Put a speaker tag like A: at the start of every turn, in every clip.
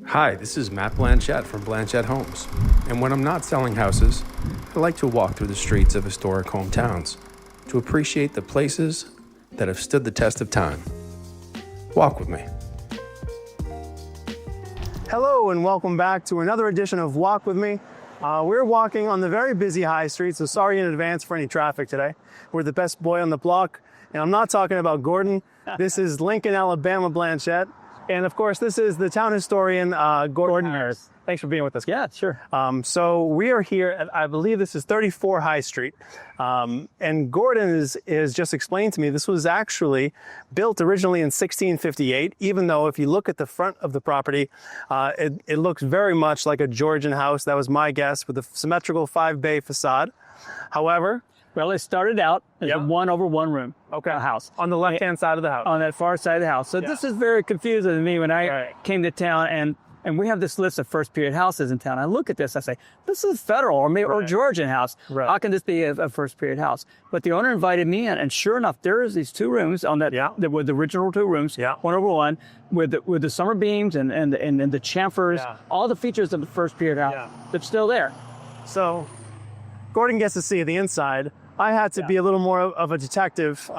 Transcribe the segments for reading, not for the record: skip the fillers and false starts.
A: Hi, this is Matt Blanchett from Blanchett Homes, and when I'm not selling houses, I like to walk through the streets of historic hometowns to appreciate the places that have stood the test of time. Walk with me.
B: Hello and welcome back to another edition of Walk With Me. We're walking on the very busy high street, so sorry in advance for any traffic today. We're the best boy on the block, and I'm not talking about Gordon. This is Lincoln, Alabama Blanchett. And of course, this is the town historian, Gordon Harris. Thanks for being with us.
C: Yeah, sure.
B: So we are here at, I believe this is 34 High Street. And Gordon is just explained to me, this was actually built originally in 1658, even though if you look at the front of the property, it looks very much like a Georgian house. That was my guess, with a symmetrical 5-bay facade. However,
C: well, it started out as a one-over-one room house.
B: On the left-hand side of the house.
C: On that far side of the house. So this is very confusing to me when I came to town, and we have this list of first period houses in town. I look at this, I say, this is federal or maybe or Georgian house. Right. How can this be a first period house? But the owner invited me in, and sure enough, there's these two rooms on that with the original two rooms, one over one, with the summer beams and the chamfers, all the features of the first period house. They're still there.
B: So Gordon gets to see the inside. I had to be a little more of a detective.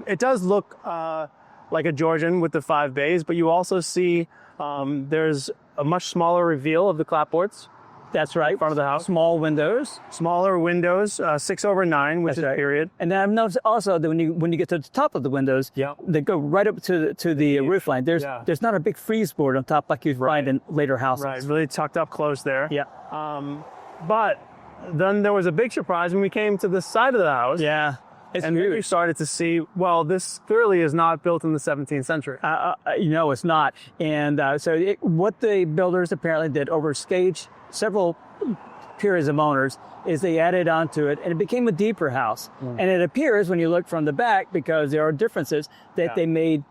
B: It does look like a Georgian with the 5 bays, but you also see there's a much smaller reveal of the clapboards.
C: That's right.
B: In front of the house.
C: Small windows.
B: Smaller windows, 6/9, which is period.
C: And then I've noticed also that when you get to the top of the windows, they go right up to the roof line. There's not a big frieze board on top like you find in later houses.
B: Right, really tucked up close there.
C: Yeah.
B: But then there was a big surprise when we came to the side of the house.
C: Yeah.
B: And then we started to see, well, this clearly is not built in the 17th century.
C: No, it's not. And what the builders apparently did over several periods of owners is they added onto it, and it became a deeper house. And it appears when you look from the back, because there are differences, that they made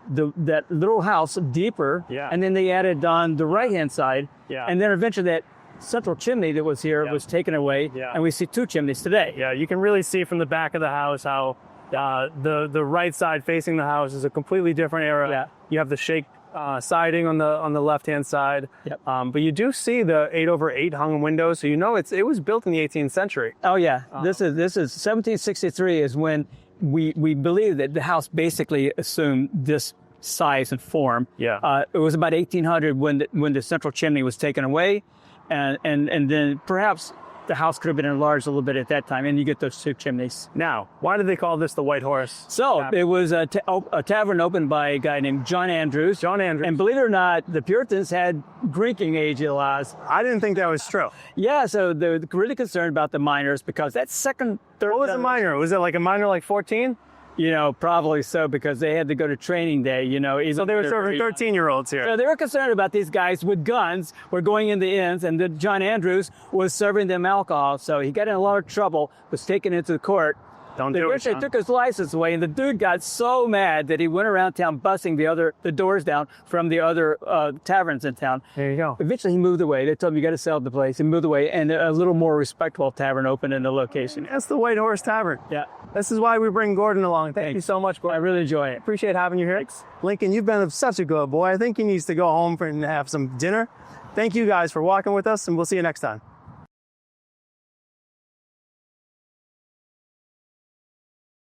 C: that little house deeper, and then they added on the right-hand side, and then eventually that central chimney that was here was taken away, and we see two chimneys today.
B: Yeah, you can really see from the back of the house how the right side facing the house is a completely different era. Yeah. You have the shake siding on the left-hand side, but you do see the 8/8 hung windows, so you know it was built in the 18th century.
C: Oh yeah, this is 1763 is when we believe that the house basically assumed this size and form. Yeah, it was about 1800 when the central chimney was taken away. And then perhaps the house could have been enlarged a little bit at that time, and you get those two chimneys.
B: Now, why do they call this the White Horse?
C: So it was a tavern opened by a guy named John Andrews. And believe it or not, the Puritans had drinking age laws.
B: I didn't think that was true.
C: Yeah, so they're really concerned about the minors because that second, third...
B: What was a minor? Was it like a minor like 14?
C: You know, probably so, because they had to go to training day, you know.
B: So they were serving 13-year-olds here.
C: So they were concerned about these guys with guns were going in the inns, and then John Andrews was serving them alcohol. So he got in a lot of trouble, was taken into the court. They took his license away, and the dude got so mad that he went around town busting the doors down from the other taverns in town.
B: There you go.
C: Eventually he moved away. They told him, you got to sell the place. He moved away, and a little more respectable tavern opened in the location.
B: That's the White Horse Tavern.
C: Yeah.
B: This is why we bring Gordon along. Thank you so much, Gordon.
C: I really enjoy it.
B: Appreciate having you here.
C: Thanks.
B: Lincoln, you've been such a good boy. I think he needs to go home and have some dinner. Thank you guys for walking with us, and we'll see you next time.